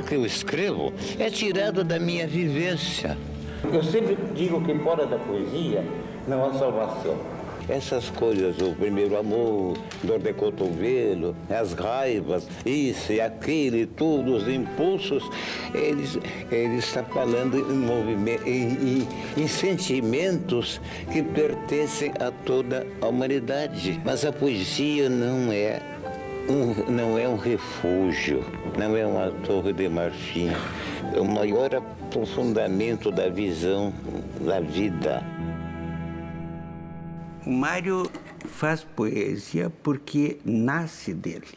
que eu escrevo é tirado da minha vivência. Eu sempre digo que fora da poesia não há salvação. Essas coisas, o primeiro amor, dor de cotovelo, as raivas, isso e aquilo e tudo, os impulsos, ele está falando em movimento, em sentimentos que pertencem a toda a humanidade. Mas a poesia não é um refúgio, não é uma torre de marfim. É o maior aprofundamento da visão da vida. O Mário faz poesia porque nasce dele,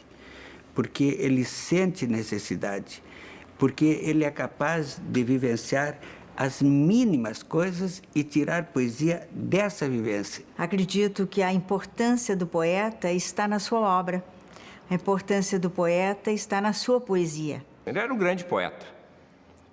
porque ele sente necessidade, porque ele é capaz de vivenciar as mínimas coisas e tirar poesia dessa vivência. Acredito que a importância do poeta está na sua obra. A importância do poeta está na sua poesia. Ele era um grande poeta.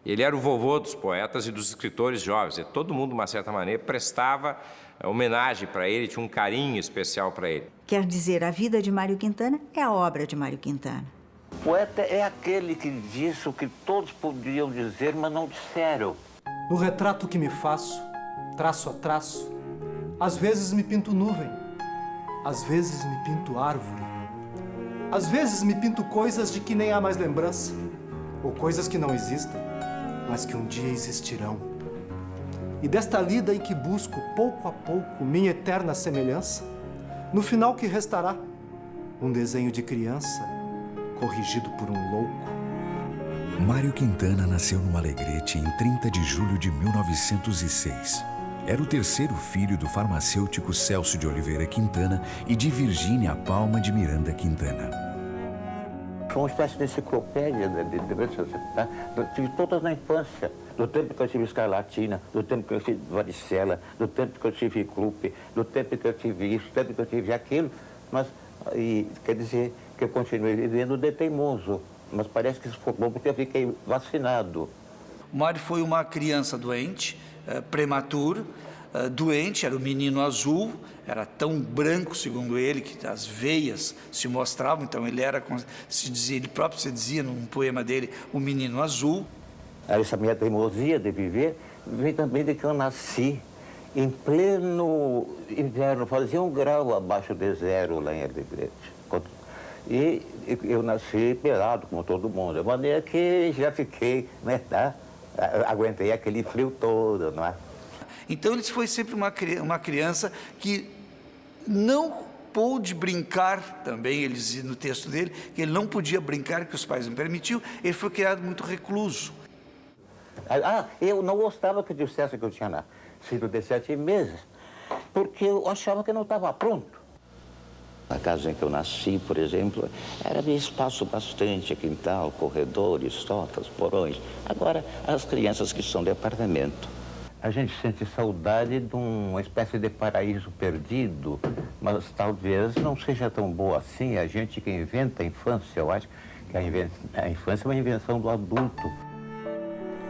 Ele era o vovô dos poetas e dos escritores jovens. E todo mundo, de uma certa maneira, prestava homenagem para ele, tinha um carinho especial para ele. Quer dizer, a vida de Mário Quintana é a obra de Mário Quintana. O poeta é aquele que diz o que todos podiam dizer, mas não disseram. No retrato que me faço, traço a traço, às vezes me pinto nuvem, às vezes me pinto árvore, às vezes me pinto coisas de que nem há mais lembrança, ou coisas que não existem, mas que um dia existirão. E desta lida em que busco, pouco a pouco, minha eterna semelhança, no final que restará, um desenho de criança, corrigido por um louco. Mário Quintana nasceu no Alegrete em 30 de julho de 1906. Era o terceiro filho do farmacêutico Celso de Oliveira Quintana e de Virgínia Palma de Miranda Quintana. Foi uma espécie de enciclopédia tive todas na infância. Do tempo que eu tive escarlatina, do tempo que eu tive varicela, do tempo que eu tive clube, do tempo que eu tive isso, do tempo que eu tive aquilo. Mas, quer dizer que eu continuei vivendo de teimoso. Mas parece que isso foi bom porque eu fiquei vacinado. O Mário foi uma criança doente, prematuro, doente, era o menino azul, era tão branco, segundo ele, que as veias se mostravam, então ele era, ele próprio se dizia num poema dele, o menino azul. Essa minha teimosia de viver vem também de que eu nasci em pleno inverno, fazia 1 grau abaixo de zero lá em Alegrete. E eu nasci pelado, como todo mundo, de maneira que já fiquei, né, aguentei aquele frio todo, não é? Então ele foi sempre uma criança que não pôde brincar, também ele dizia no texto dele, que ele não podia brincar, que os pais não permitiam, ele foi criado muito recluso. Eu não gostava que dissesse que eu tinha nascido de 7 meses, porque eu achava que não estava pronto. A casa em que eu nasci, por exemplo, era de espaço bastante, quintal, corredores, tocas, porões. Agora, as crianças que são de apartamento. A gente sente saudade de uma espécie de paraíso perdido, mas talvez não seja tão boa assim. A gente que inventa a infância, eu acho que a infância é uma invenção do adulto.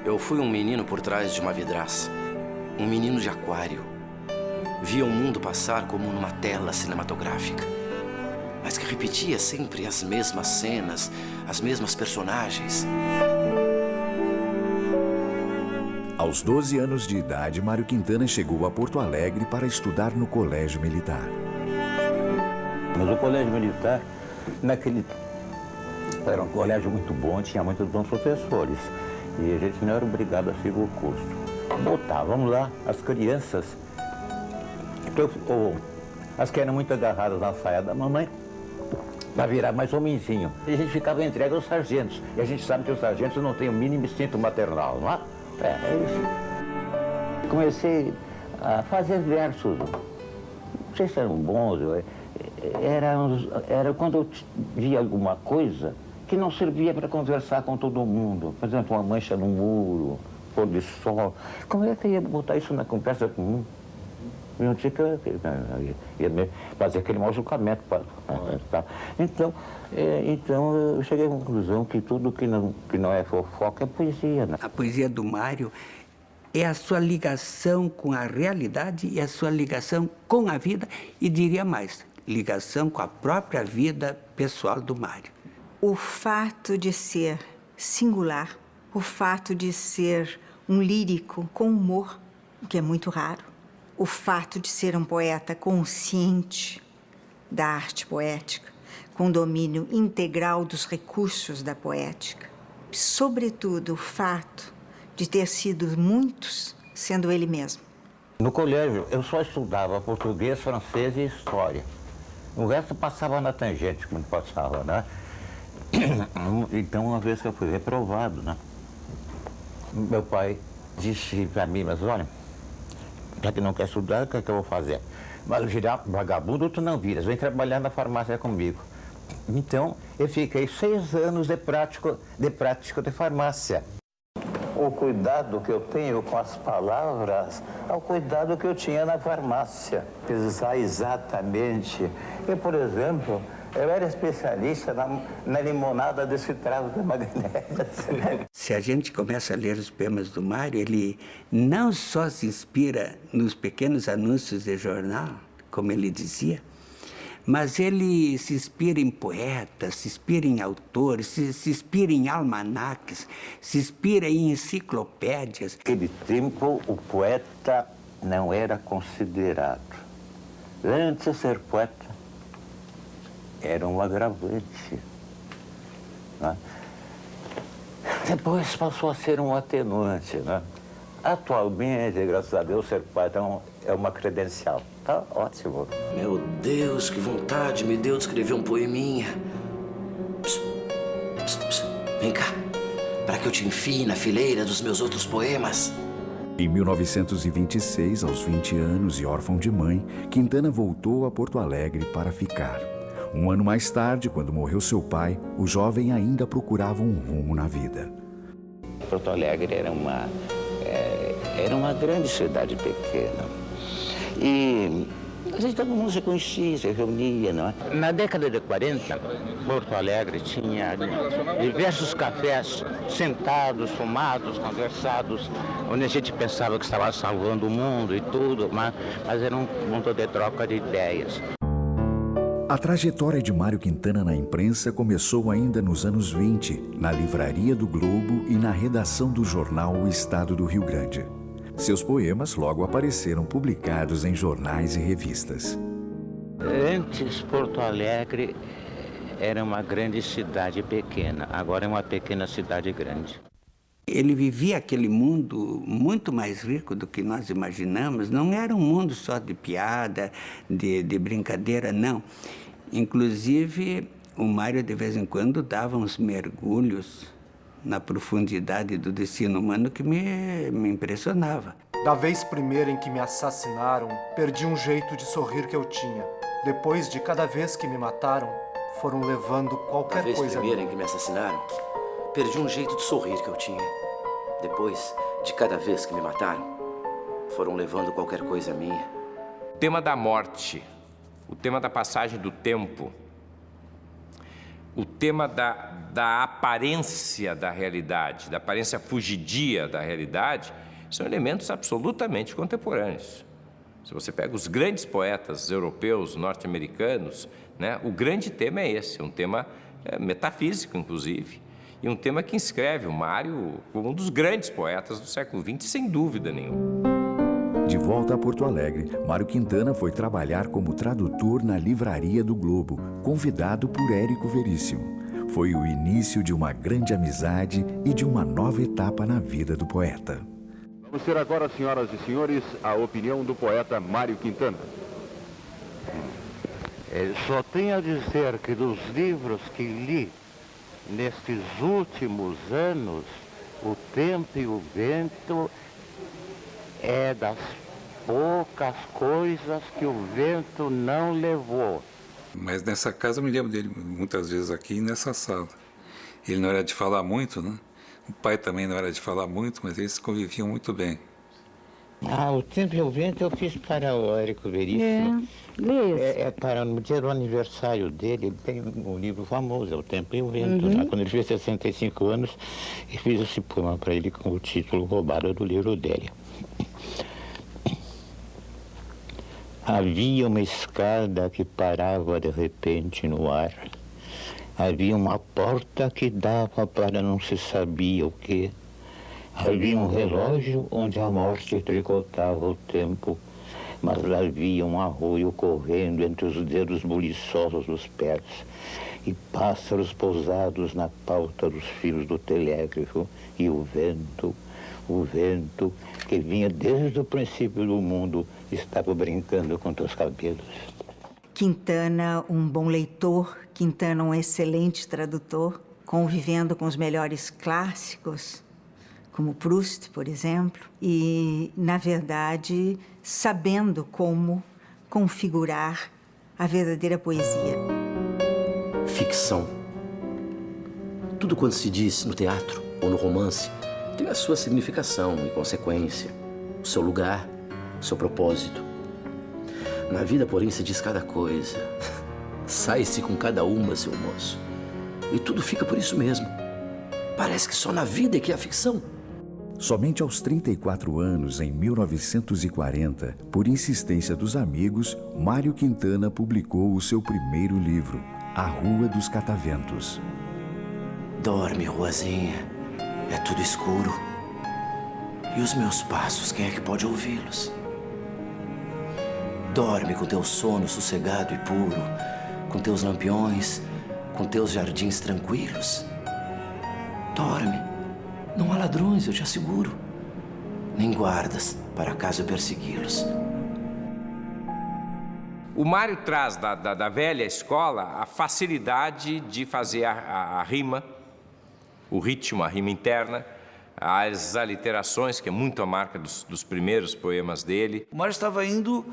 Eu fui um menino por trás de uma vidraça, um menino de aquário. Via o mundo passar como numa tela cinematográfica, mas que repetia sempre as mesmas cenas, as mesmas personagens. Aos 12 anos de idade, Mário Quintana chegou a Porto Alegre para estudar no Colégio Militar. Mas o Colégio Militar, era um colégio muito bom, tinha muitos bons professores. E a gente não era obrigado a seguir o curso. Botávamos lá as crianças, as que eram muito agarradas na saia da mamãe, para virar mais homenzinho. E a gente ficava entregue aos sargentos. E a gente sabe que os sargentos não têm o mínimo instinto maternal, não é? É isso. Comecei a fazer versos. Não sei se eram bons, era quando eu via alguma coisa que não servia para conversar com todo mundo. Por exemplo, uma mancha no muro, pôr de sol. Como é que eu ia botar isso na conversa comum? Eu não tinha que ia fazer aquele mau julgamento. Então, eu cheguei à conclusão que tudo que não é fofoca é poesia. Né? A poesia do Mário é a sua ligação com a realidade e a sua ligação com a vida, e diria mais, ligação com a própria vida pessoal do Mário. O fato de ser singular, o fato de ser um lírico com humor, o que é muito raro, o fato de ser um poeta consciente da arte poética, com domínio integral dos recursos da poética, sobretudo o fato de ter sido muitos, sendo ele mesmo. No colégio, eu só estudava português, francês e história. O resto passava na tangente, como passava, né? Então, uma vez que eu fui reprovado, né? Meu pai disse para mim, mas olha, já que não quer estudar, o que é que eu vou fazer? Mas virar vagabundo tu não viras, vem trabalhar na farmácia comigo. Então, eu fiquei 6 anos de prático de farmácia. O cuidado que eu tenho com as palavras é o cuidado que eu tinha na farmácia. Pensar exatamente. Eu, por exemplo, eu era especialista na limonada de citrato de magnésio. Se a gente começa a ler os poemas do Mário, ele não só se inspira nos pequenos anúncios de jornal, como ele dizia, mas ele se inspira em poetas, se inspira em autores, se inspira em almanaques, se inspira em enciclopédias. Naquele tempo, o poeta não era considerado. Antes de ser poeta, era um agravante. Né? Depois passou a ser um atenuante. Né? Atualmente, graças a Deus, ser poeta é uma credencial. Tá ótimo. Meu Deus, que vontade me deu de escrever um poeminha. Pss, pss, pss. Vem cá, para que eu te enfie na fileira dos meus outros poemas. Em 1926, aos 20 anos e órfão de mãe, Quintana voltou a Porto Alegre para ficar. Um ano mais tarde, quando morreu seu pai, o jovem ainda procurava um rumo na vida. Porto Alegre era uma grande cidade pequena. E todo mundo se conhecia, se reunia, não é? Na década de 40, Porto Alegre tinha diversos cafés sentados, fumados, conversados, onde a gente pensava que estava salvando o mundo e tudo, mas era um mundo de troca de ideias. A trajetória de Mário Quintana na imprensa começou ainda nos anos 20, na Livraria do Globo e na redação do jornal O Estado do Rio Grande. Seus poemas logo apareceram publicados em jornais e revistas. Antes, Porto Alegre era uma grande cidade pequena, agora é uma pequena cidade grande. Ele vivia aquele mundo muito mais rico do que nós imaginamos. Não era um mundo só de piada, de brincadeira, não. Inclusive, o Mário, de vez em quando, dava uns mergulhos na profundidade do destino humano que me impressionava. Da vez primeira em que me assassinaram, perdi um jeito de sorrir que eu tinha. Depois de cada vez que me mataram, foram levando qualquer coisa. Da vez primeira em que me assassinaram, perdi um jeito de sorrir que eu tinha. Depois de cada vez que me mataram, foram levando qualquer coisa minha. O tema da morte, o tema da passagem do tempo, o tema da aparência da realidade, da aparência fugidia da realidade, são elementos absolutamente contemporâneos. Se você pega os grandes poetas europeus, norte-americanos, né, o grande tema é esse, um tema metafísico, inclusive, e um tema que inscreve o Mário como um dos grandes poetas do século XX, sem dúvida nenhuma. De volta a Porto Alegre, Mário Quintana foi trabalhar como tradutor na Livraria do Globo, convidado por Érico Veríssimo. Foi o início de uma grande amizade e de uma nova etapa na vida do poeta. Vamos ter agora, senhoras e senhores, a opinião do poeta Mário Quintana. Só tenho a dizer que dos livros que li nestes últimos anos, O Tempo e o Vento é das poucas coisas que o vento não levou. Mas nessa casa eu me lembro dele muitas vezes aqui nessa sala. Ele não era de falar muito, né? O pai também não era de falar muito, mas eles conviviam muito bem. O Tempo e o Vento eu fiz para o Érico Veríssimo. Para no dia do aniversário dele, ele tem um livro famoso, O Tempo e o Vento. Né? Quando ele fez 65 anos, eu fiz esse poema para ele com o título roubado do livro dele. Havia uma escada que parava de repente no ar. Havia uma porta que dava para não se sabia o quê. Havia um relógio onde a morte tricotava o tempo, mas havia um arroio correndo entre os dedos buliçosos dos pés e pássaros pousados na pauta dos fios do telégrafo e o vento que vinha desde o princípio do mundo, estava brincando com teus cabelos. Quintana, um bom leitor, Quintana, um excelente tradutor, convivendo com os melhores clássicos, como Proust, por exemplo, e, na verdade, sabendo como configurar a verdadeira poesia. Ficção. Tudo quanto se diz no teatro ou no romance tem a sua significação e consequência, o seu lugar, o seu propósito. Na vida, porém, se diz cada coisa. Sai-se com cada uma, seu moço. E tudo fica por isso mesmo. Parece que só na vida é que há ficção. Somente aos 34 anos, em 1940, por insistência dos amigos, Mário Quintana publicou o seu primeiro livro, A Rua dos Cataventos. Dorme, ruazinha. É tudo escuro. E os meus passos, quem é que pode ouvi-los? Dorme com teu sono sossegado e puro, com teus lampiões, com teus jardins tranquilos. Dorme. Não há ladrões, eu te asseguro. Nem guardas, para caso eu persegui-los. O Mário traz da velha escola a facilidade de fazer a rima, o ritmo, a rima interna, as aliterações, que é muito a marca dos primeiros poemas dele. O Mário estava indo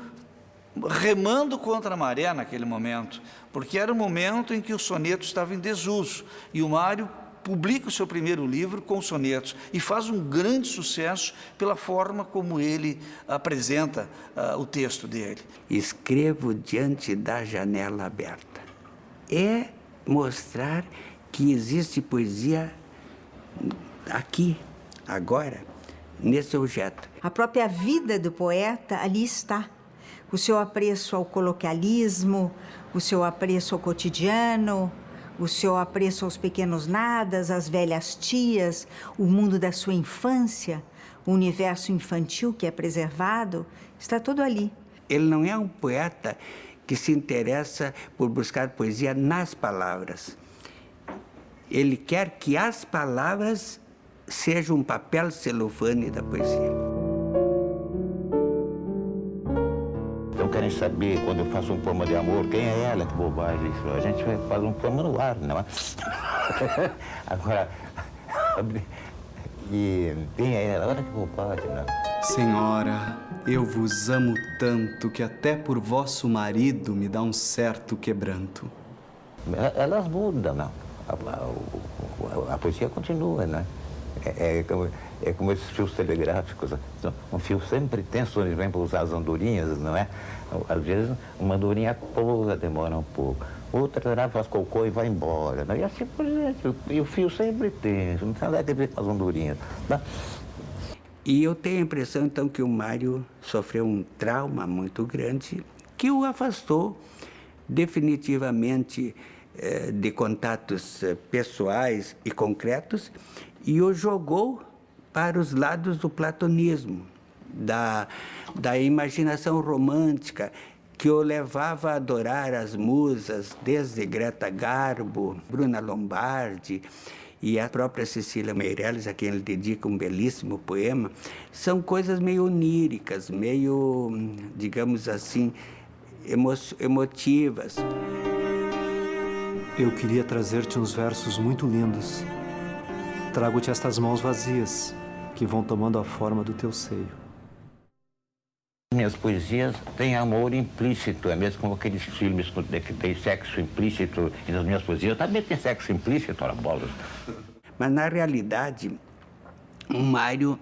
remando contra a maré naquele momento, porque era o momento em que o soneto estava em desuso. E o Mário publica o seu primeiro livro com sonetos e faz um grande sucesso pela forma como ele apresenta o texto dele. Escrevo diante da janela aberta. É mostrar que existe poesia aqui, agora, nesse objeto. A própria vida do poeta ali está. O seu apreço ao coloquialismo, o seu apreço ao cotidiano, o seu apreço aos pequenos nadas, às velhas tias, o mundo da sua infância, o universo infantil que é preservado, está tudo ali. Ele não é um poeta que se interessa por buscar poesia nas palavras. Ele quer que as palavras sejam um papel celofane da poesia. Então querem saber, quando eu faço um poema de amor, quem é ela? Que bobagem. A gente faz um poema no ar, não é? Agora, e quem é ela? Olha que bobagem, não é? Senhora, eu vos amo tanto que até por vosso marido me dá um certo quebranto. Elas mudam, não. A poesia continua, não é? É como esses fios telegráficos. Um fio sempre tenso, onde vem para usar as andorinhas, não é? Às vezes, uma andorinha toda demora um pouco. Outra faz cocô e vai embora. Não? E assim por diante. E o fio sempre tenso, não tem nada a ver com as andorinhas. Não? E eu tenho a impressão, então, que o Mário sofreu um trauma muito grande que o afastou definitivamente de contatos pessoais e concretos e o jogou para os lados do platonismo, da imaginação romântica, que o levava a adorar as musas, desde Greta Garbo, Bruna Lombardi e a própria Cecília Meirelles, a quem ele dedica um belíssimo poema. São coisas meio oníricas, meio, digamos assim, emotivas. Eu queria trazer-te uns versos muito lindos. Trago-te estas mãos vazias, que vão tomando a forma do teu seio. Minhas poesias têm amor implícito, é mesmo como aqueles filmes que tem sexo implícito, e nas minhas poesias também tem sexo implícito, ora bolas. Mas, na realidade, o Mário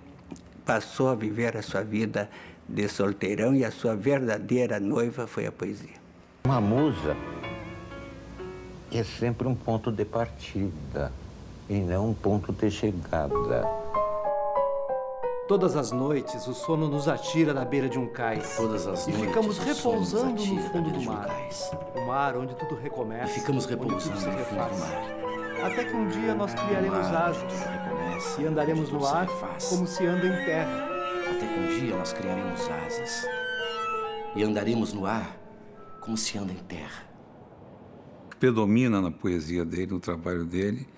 passou a viver a sua vida de solteirão e a sua verdadeira noiva foi a poesia. Uma musa é sempre um ponto de partida e não um ponto de chegada. Todas as noites, o sono nos atira da beira de um cais. Todas as e noites, ficamos o sono repousando nos no atira fundo da do beira de um mar. cais. O mar onde tudo recomeça. E ficamos onde tudo repousando se no fundo refaz. do mar. Até que um dia nós criaremos asas Recomeça, e andaremos onde no tudo se ar refaz. como se anda em terra. Até que um dia nós criaremos asas e andaremos no ar como se anda em terra. O que predomina na poesia dele, no trabalho dele,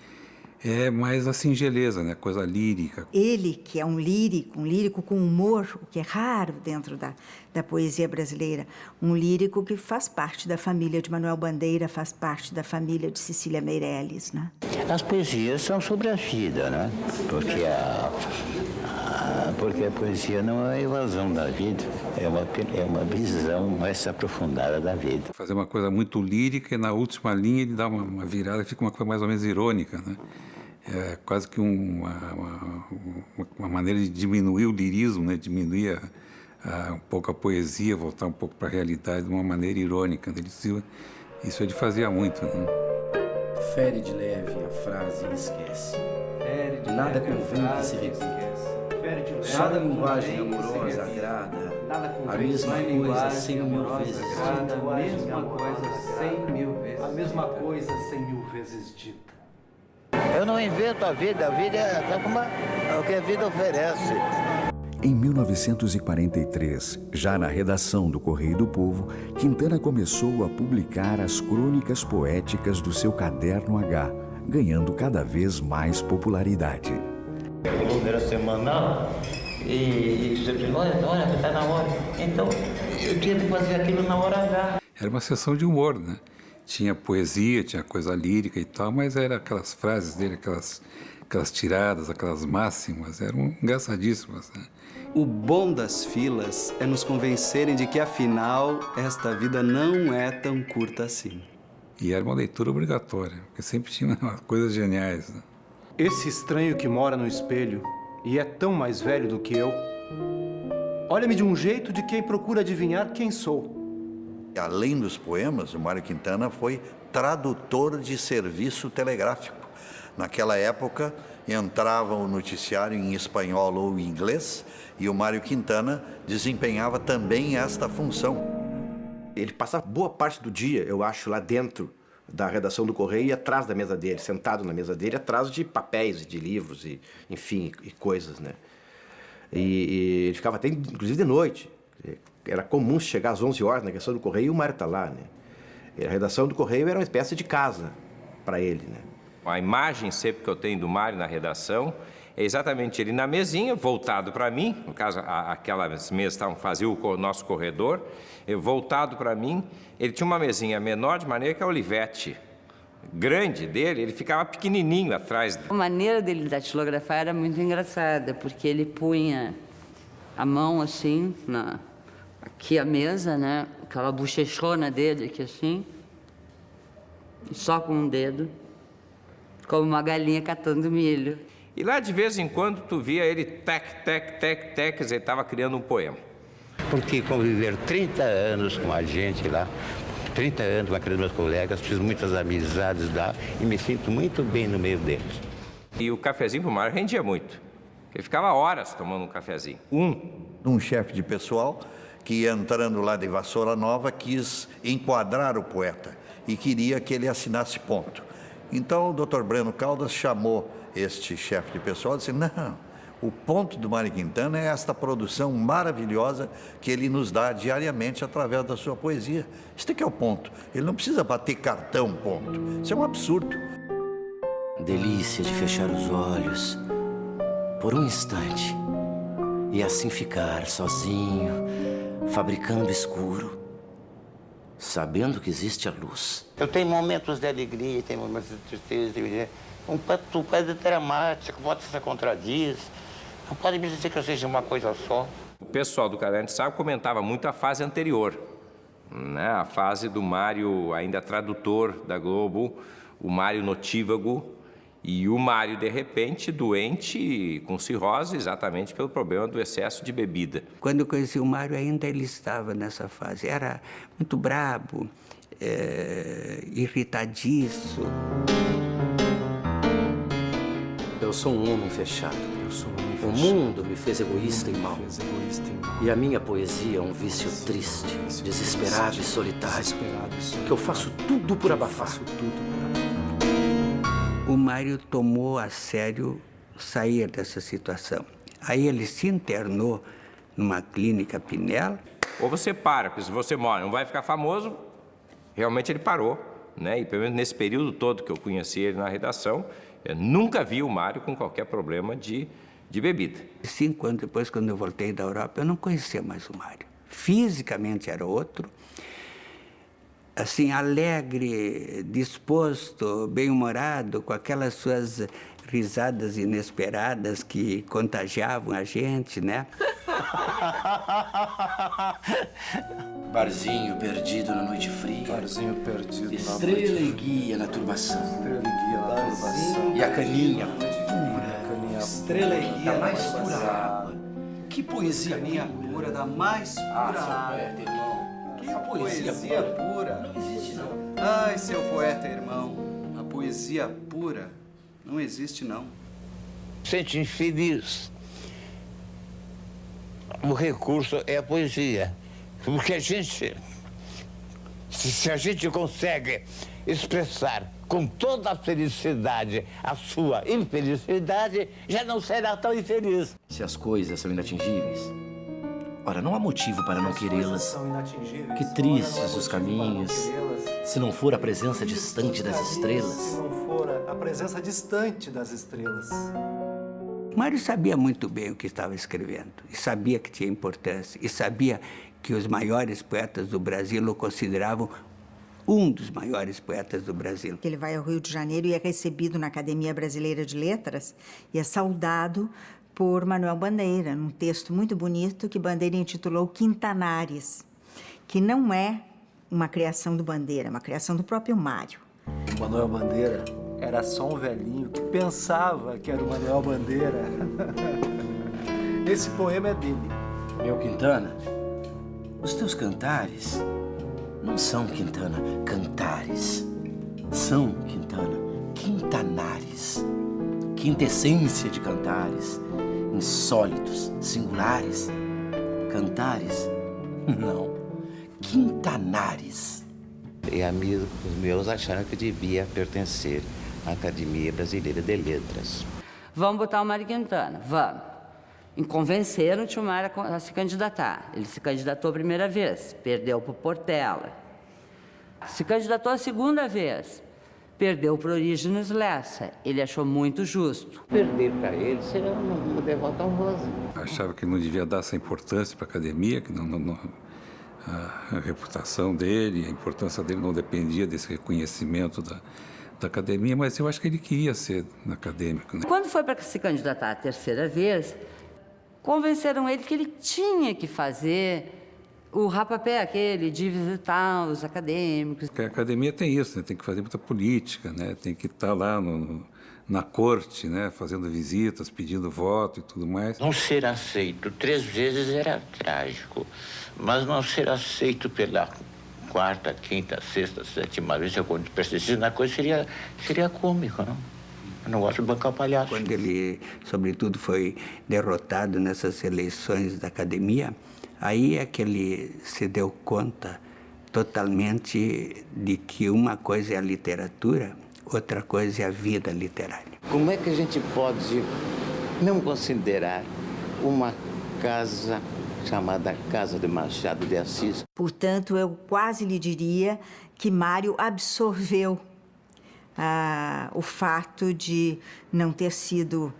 é mais a singeleza, né? Coisa lírica. Ele, que é um lírico com humor, o que é raro dentro da poesia brasileira, um lírico que faz parte da família de Manuel Bandeira, faz parte da família de Cecília Meirelles, né? As poesias são sobre a vida, né? Porque a poesia não é evasão da vida, é uma visão mais aprofundada da vida. Fazer uma coisa muito lírica e na última linha ele dá uma virada, fica uma coisa mais ou menos irônica, né? É quase que uma maneira de diminuir o lirismo, né? Diminuir um pouco a poesia, voltar um pouco para a realidade de uma maneira irônica. Isso ele fazia muito, né? Fere de leve a frase e esquece. Nada convém que se repita. Só a linguagem amorosa agrada. A mesma coisa 100.000 vezes dita. A mesma coisa 100.000 vezes dita. Eu não invento a vida é o que a vida oferece. Em 1943, já na redação do Correio do Povo, Quintana começou a publicar as crônicas poéticas do seu Caderno H, ganhando cada vez mais popularidade. Era semanal e você disse, olha, está na hora. Então, eu tinha que fazer aquilo na hora H. Era uma sessão de humor, né? Tinha poesia, tinha coisa lírica e tal, mas era aquelas frases dele, aquelas tiradas, aquelas máximas, eram engraçadíssimas, né? O bom das filas é nos convencerem de que, afinal, esta vida não é tão curta assim. E era uma leitura obrigatória, porque sempre tinha coisas geniais, né? Esse estranho que mora no espelho e é tão mais velho do que eu, olha-me de um jeito de quem procura adivinhar quem sou. Além dos poemas, o Mário Quintana foi tradutor de serviço telegráfico. Naquela época, entrava o noticiário em espanhol ou em inglês e o Mário Quintana desempenhava também esta função. Ele passava boa parte do dia, eu acho, lá dentro da redação do Correio e atrás da mesa dele, sentado na mesa dele, atrás de papéis, de livros, e, enfim, e coisas, né? E ele ficava até, inclusive, de noite. Era comum chegar às 11 horas na redação do Correio e o Mário tá lá, né? E a redação do Correio era uma espécie de casa para ele, né? A imagem sempre que eu tenho do Mário na redação é exatamente ele na mesinha, voltado para mim, no caso, aquelas mesas faziam o nosso corredor, voltado para mim. Ele tinha uma mesinha menor, de maneira que a Olivetti, grande dele, ele ficava pequenininho atrás. A maneira dele datilografar era muito engraçada, porque ele punha a mão assim, aqui a mesa, né? Aquela bochechona dele aqui assim, e só com um dedo, como uma galinha catando milho. E lá, de vez em quando, tu via ele tec, quer dizer, estava criando um poema. Porque conviver 30 anos com a gente lá, 30 anos com aqueles meus colegas, fiz muitas amizades lá e me sinto muito bem no meio deles. E o cafezinho pro Mário rendia muito. Ele ficava horas tomando um cafezinho. Um chefe de pessoal que, entrando lá de Vassoura Nova, quis enquadrar o poeta e queria que ele assinasse ponto. Então o Dr. Breno Caldas chamou este chefe de pessoal e disse, não, o ponto do Mário Quintana é esta produção maravilhosa que ele nos dá diariamente através da sua poesia. Isso aqui é o ponto. Ele não precisa bater cartão, ponto. Isso é um absurdo. Delícia de fechar os olhos por um instante e assim ficar sozinho, fabricando escuro, sabendo que existe a luz. Eu tenho momentos de alegria, tenho momentos de tristeza, um quadro dramático, pode se contradiz, não pode me dizer que eu seja uma coisa só. O pessoal do Caderno de Ensaio comentava muito a fase anterior, né? A fase do Mário ainda tradutor da Globo, o Mário notívago e o Mário, de repente, doente com cirrose, exatamente pelo problema do excesso de bebida. Quando eu conheci o Mário, ainda ele estava nessa fase. Era muito brabo, irritadiço. Eu sou um homem fechado. O mundo me fez egoísta e mau. E a minha poesia é um vício triste, desesperado e solitário, que eu faço tudo por abafar. O Mário tomou a sério sair dessa situação. Aí ele se internou numa clínica Pinel. Ou você para, porque se você morre, não vai ficar famoso. Realmente ele parou, né? E pelo menos nesse período todo que eu conheci ele na redação, eu nunca vi o Mário com qualquer problema de bebida. 5 anos depois, quando eu voltei da Europa, eu não conhecia mais o Mário. Fisicamente era outro, assim, alegre, disposto, bem-humorado, com aquelas suas risadas inesperadas que contagiavam a gente, né? Barzinho perdido na noite fria. Barzinho perdido Estrela e guia na turbação. Estrela e guia na turbação. E a caninha pura. Estrela e guia da mais pura água. Que poesia minha pura, da mais pura água. Irmão. Que poesia pura. Não existe, não. Ai, seu poeta, irmão. A poesia pura não existe, não. Sente infeliz. O recurso é a poesia. Porque a gente, se a gente consegue expressar com toda a felicidade a sua infelicidade, já não será tão infeliz. Se as coisas são inatingíveis, ora, não há motivo para não querê-las. Que tristes os caminhos, se não for a presença distante das estrelas. Se não for a presença distante das estrelas. Mário sabia muito bem o que estava escrevendo, e sabia que tinha importância, e sabia que os maiores poetas do Brasil o consideravam um dos maiores poetas do Brasil. Ele vai ao Rio de Janeiro e é recebido na Academia Brasileira de Letras e é saudado por Manuel Bandeira, num texto muito bonito que Bandeira intitulou Quintanares, que não é uma criação do Bandeira, é uma criação do próprio Mário. Manuel Bandeira era só um velhinho que pensava que era o Manuel Bandeira. Esse poema é dele. Meu Quintana, os teus cantares não são, Quintana, cantares. São, Quintana, quintanares. Quintessência de cantares. Insólitos, singulares. Cantares? Não. Quintanares. E amigos meus acharam que devia pertencer à Academia Brasileira de Letras. Vamos botar o Mário Quintana, vamos. E convenceram o tio Mário a se candidatar. Ele se candidatou a primeira vez, perdeu para o Portela. Se candidatou a segunda vez, perdeu para o Orígenes Lessa. Ele achou muito justo. Perder para ele seria uma derrota honrosa. Achava que não devia dar essa importância para a academia, que a reputação dele, a importância dele não dependia desse reconhecimento da academia, mas eu acho que ele queria ser acadêmico. Né? Quando foi para se candidatar a terceira vez, convenceram ele que ele tinha que fazer o rapapé aquele de visitar os acadêmicos. Porque a academia tem isso, né? Tem que fazer muita política, né? Tem que estar lá na corte, né? Fazendo visitas, pedindo voto e tudo mais. Não ser aceito 3 vezes era trágico, mas não ser aceito pela 4ª, 5ª, 6ª, 7ª vez, quando persistisse na coisa, seria cômico, não? Eu não gosto de bancar o palhaço. Quando ele, sobretudo, foi derrotado nessas eleições da academia, aí é que ele se deu conta totalmente de que uma coisa é a literatura, outra coisa é a vida literária. Como é que a gente pode não considerar uma casa chamada Casa de Machado de Assis? Portanto, eu quase lhe diria que Mário absorveu o fato de não ter sido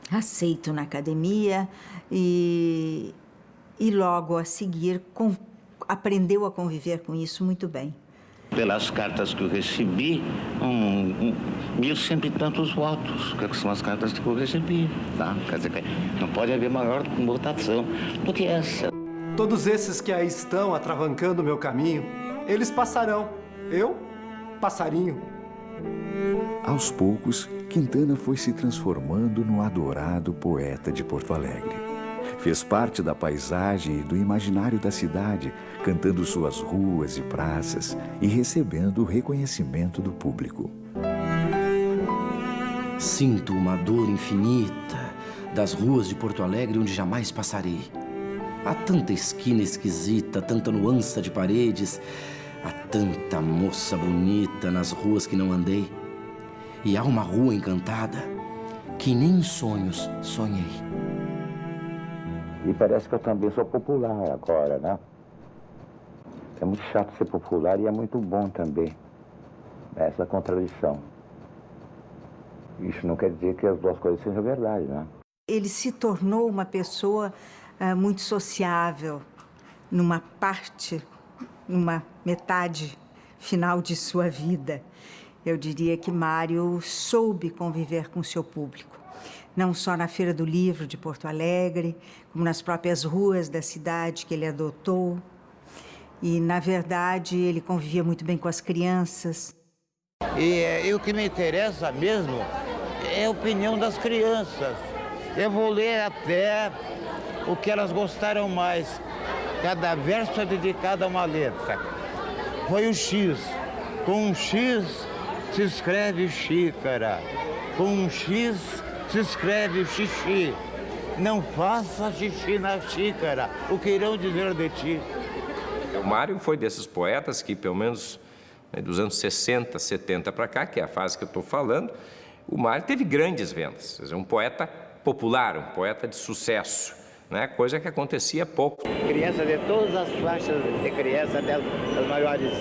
aceito na academia e logo a seguir aprendeu a conviver com isso muito bem. Pelas cartas que eu recebi, 1.100 e tantos votos, que são as cartas que eu recebi, tá? Quer dizer, não pode haver maior votação do que essa. Todos esses que aí estão atravancando o meu caminho, eles passarão. Eu, passarinho. Aos poucos, Quintana foi se transformando no adorado poeta de Porto Alegre. Fez parte da paisagem e do imaginário da cidade, cantando suas ruas e praças e recebendo o reconhecimento do público. Sinto uma dor infinita das ruas de Porto Alegre onde jamais passarei. Há tanta esquina esquisita, tanta nuance de paredes, há tanta moça bonita nas ruas que não andei. E há uma rua encantada que nem em sonhos sonhei. E parece que eu também sou popular agora, né? É muito chato ser popular e é muito bom também. Essa contradição. Isso não quer dizer que as duas coisas sejam verdade, né? Ele se tornou uma pessoa muito sociável numa metade final de sua vida. Eu diria que Mário soube conviver com seu público, não só na Feira do Livro de Porto Alegre, como nas próprias ruas da cidade que ele adotou. E, na verdade, ele convivia muito bem com as crianças. E o que me interessa mesmo é a opinião das crianças. Eu vou ler até o que elas gostaram mais. Cada verso é dedicado a uma letra. Foi o X. Com um X se escreve xícara. Com um X se escreve xixi. Não faça xixi na xícara. O que irão dizer de ti? O Mário foi desses poetas que, pelo menos dos anos 60, 70 para cá, que é a fase que eu estou falando, o Mário teve grandes vendas. Quer dizer, um poeta popular, um poeta de sucesso, né? Coisa que acontecia pouco. Crianças de todas as faixas de criança, das maiorzinhas,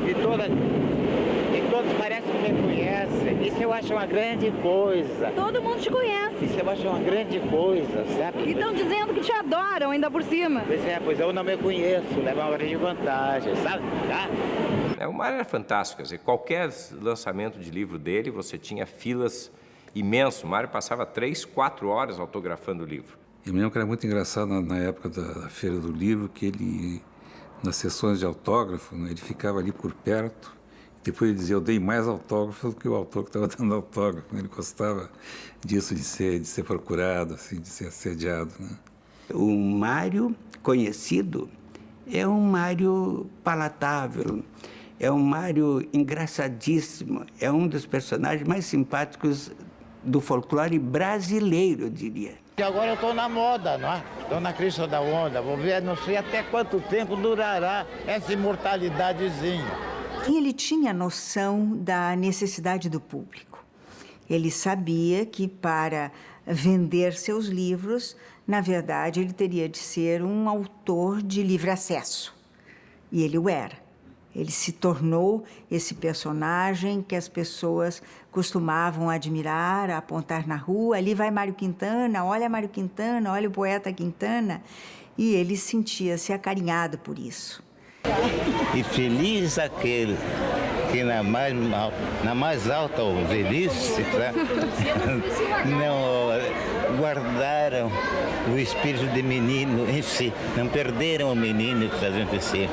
e todos parecem que me conhecem. Isso eu acho uma grande coisa. Todo mundo te conhece. Isso eu acho uma grande coisa, sabe? E estão dizendo que te adoram ainda por cima. Pois eu não me conheço, leva uma grande vantagem, sabe? Tá? O Mário era fantástico, quer dizer, qualquer lançamento de livro dele, você tinha filas imensas. O Mário passava 3, 4 horas autografando o livro. Eu me lembro que era muito engraçado na época da Feira do Livro, que ele, nas sessões de autógrafo, né, ele ficava ali por perto. Depois ele dizia, eu dei mais autógrafos do que o autor que estava dando autógrafo. Ele gostava disso, de ser procurado, assim, de ser assediado, né? O Mário conhecido é um Mário palatável, é um Mário engraçadíssimo, é um dos personagens mais simpáticos do folclore brasileiro, eu diria. E agora eu estou na moda, não é? Estou na crista da onda, vou ver, não sei até quanto tempo durará essa imortalidadezinha. E ele tinha noção da necessidade do público. Ele sabia que para vender seus livros, na verdade, ele teria de ser um autor de livre acesso. E ele o era. Ele se tornou esse personagem que as pessoas costumavam admirar, apontar na rua. Ali vai Mário Quintana, olha o poeta Quintana. E ele sentia-se acarinhado por isso. E feliz aquele que na mais alta velhice, tá? Não guardaram o espírito de menino em si, não perderam o menino que faziam crescer.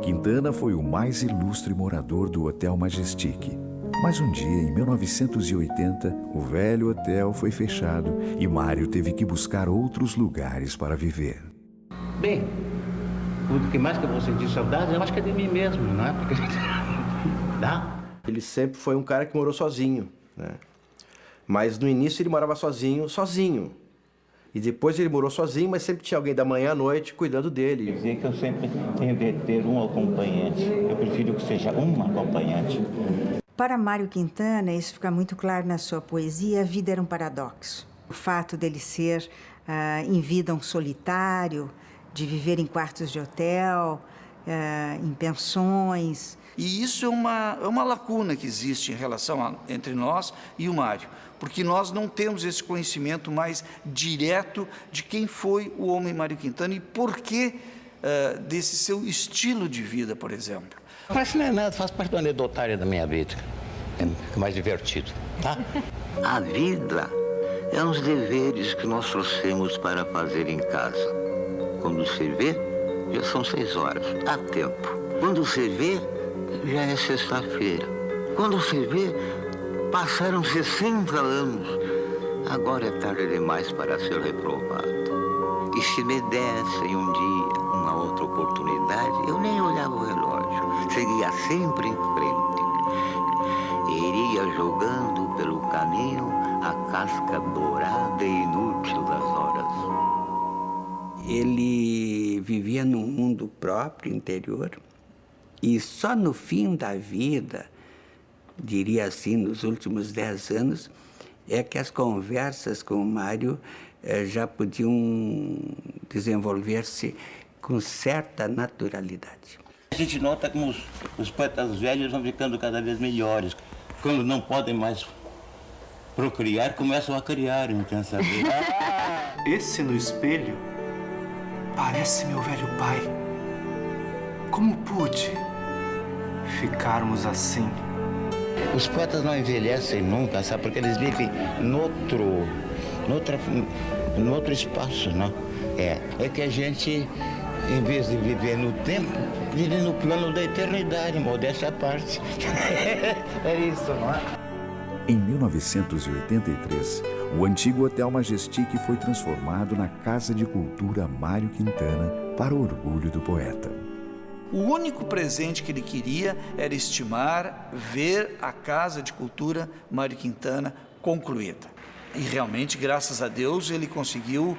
Quintana foi o mais ilustre morador do Hotel Majestic. Mas um dia, em 1980, o velho hotel foi fechado e Mário teve que buscar outros lugares para viver. Bem, o que mais que eu vou sentir saudade, eu acho que é de mim mesmo, não é? Porque... Dá? Ele sempre foi um cara que morou sozinho, né? Mas no início ele morava sozinho. E depois ele morou sozinho, mas sempre tinha alguém da manhã à noite cuidando dele. Quer dizer que eu sempre tenho de ter um acompanhante. Eu prefiro que seja um acompanhante. Para Mário Quintana, isso fica muito claro na sua poesia, a vida era um paradoxo. O fato dele ser, em vida, um solitário, de viver em quartos de hotel, em pensões. E isso é uma lacuna que existe em relação entre nós e o Mário, porque nós não temos esse conhecimento mais direto de quem foi o homem Mário Quintana e por que desse seu estilo de vida, por exemplo. Mas não é nada, faz parte do anedotário da minha vida. É mais divertido, tá? A vida é uns deveres que nós trouxemos para fazer em casa. Quando você vê, já são 6 horas, há tempo. Quando você vê, já é sexta-feira. Quando você vê, passaram 60 anos. Agora é tarde demais para ser reprovado. E se me dessem um dia uma outra oportunidade, eu nem olhava o relógio, seguia sempre em frente. E iria jogando pelo caminho a casca dourada e inútil das horas. Ele vivia num mundo próprio, interior, e só no fim da vida, diria assim, nos últimos 10 anos, é que as conversas com o Mário já podiam desenvolver-se com certa naturalidade. A gente nota como os poetas velhos vão ficando cada vez melhores. Quando não podem mais procriar, começam a criar, não quer saber. Esse no espelho parece meu velho pai. Como pude ficarmos assim? Os poetas não envelhecem nunca, sabe? Porque eles vivem no outro espaço, não? É que a gente, em vez de viver no tempo, vive no plano da eternidade, modéstia à parte. É isso, não é? Em 1983, o antigo Hotel Majestic foi transformado na Casa de Cultura Mário Quintana para o orgulho do poeta. O único presente que ele queria era estimar ver a Casa de Cultura Mário Quintana concluída. E realmente, graças a Deus, ele conseguiu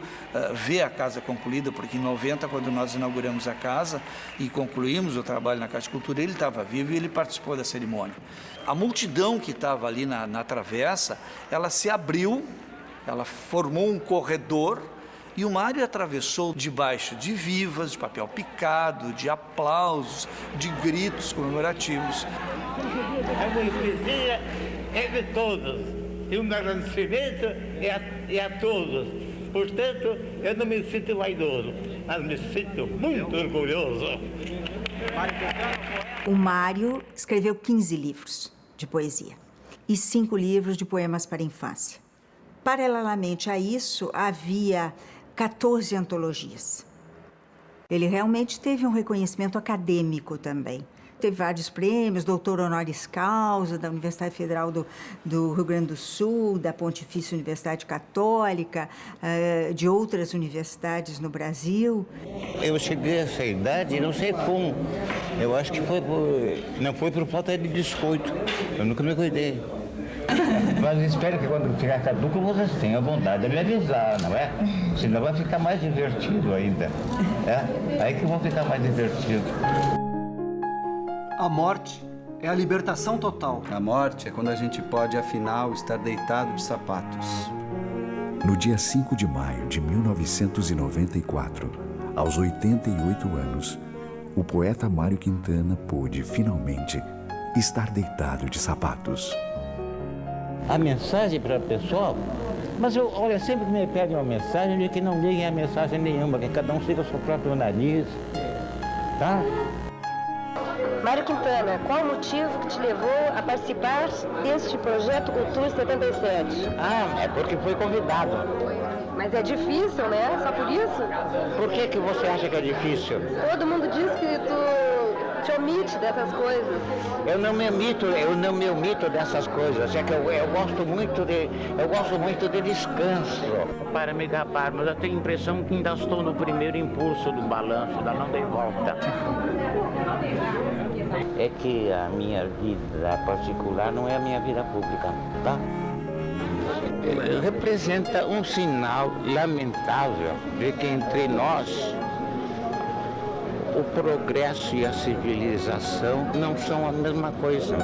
ver a casa concluída, porque em 90, quando nós inauguramos a casa e concluímos o trabalho na Casa de Cultura, ele estava vivo e ele participou da cerimônia. A multidão que estava ali na travessa, ela se abriu, ela formou um corredor, e o Mário atravessou debaixo de vivas, de papel picado, de aplausos, de gritos comemorativos. A poesia é de todos, e um agradecimento é a todos. Portanto, eu não me sinto vaidoso, mas me sinto muito orgulhoso. O Mário escreveu 15 livros de poesia e 5 livros de poemas para a infância. Paralelamente a isso, havia 14 antologias. Ele realmente teve um reconhecimento acadêmico também. Teve vários prêmios, doutor honoris causa da Universidade Federal do Rio Grande do Sul, da Pontifícia Universidade Católica, de outras universidades no Brasil. Eu cheguei a essa idade, não sei como. Eu acho que não foi por falta de biscoito. Eu nunca me cuidei. Mas espero que quando ficar caduco vocês tenham vontade de me avisar, não é? Senão vai ficar mais divertido ainda. É? Aí que vão ficar mais divertido. A morte é a libertação total. A morte é quando a gente pode, afinal, estar deitado de sapatos. No dia 5 de maio de 1994, aos 88 anos, o poeta Mário Quintana pôde, finalmente, estar deitado de sapatos. A mensagem para o pessoal, mas olha, sempre que me pedem uma mensagem, eu digo que não liguem a mensagem nenhuma, que cada um siga o seu próprio nariz, tá? Mário Quintana, qual o motivo que te levou a participar deste projeto Cultura 77? É porque foi convidado. Mas é difícil, né? Só por isso? Por que você acha que é difícil? Todo mundo diz que tu te omite dessas coisas. Eu não me omito dessas coisas. É que eu gosto muito de descanso. Para me gabar, mas eu tenho a impressão que ainda estou no primeiro impulso do balanço, ainda não dei volta. É que a minha vida particular não é a minha vida pública, tá? Representa um sinal lamentável de que entre nós o progresso e a civilização não são a mesma coisa.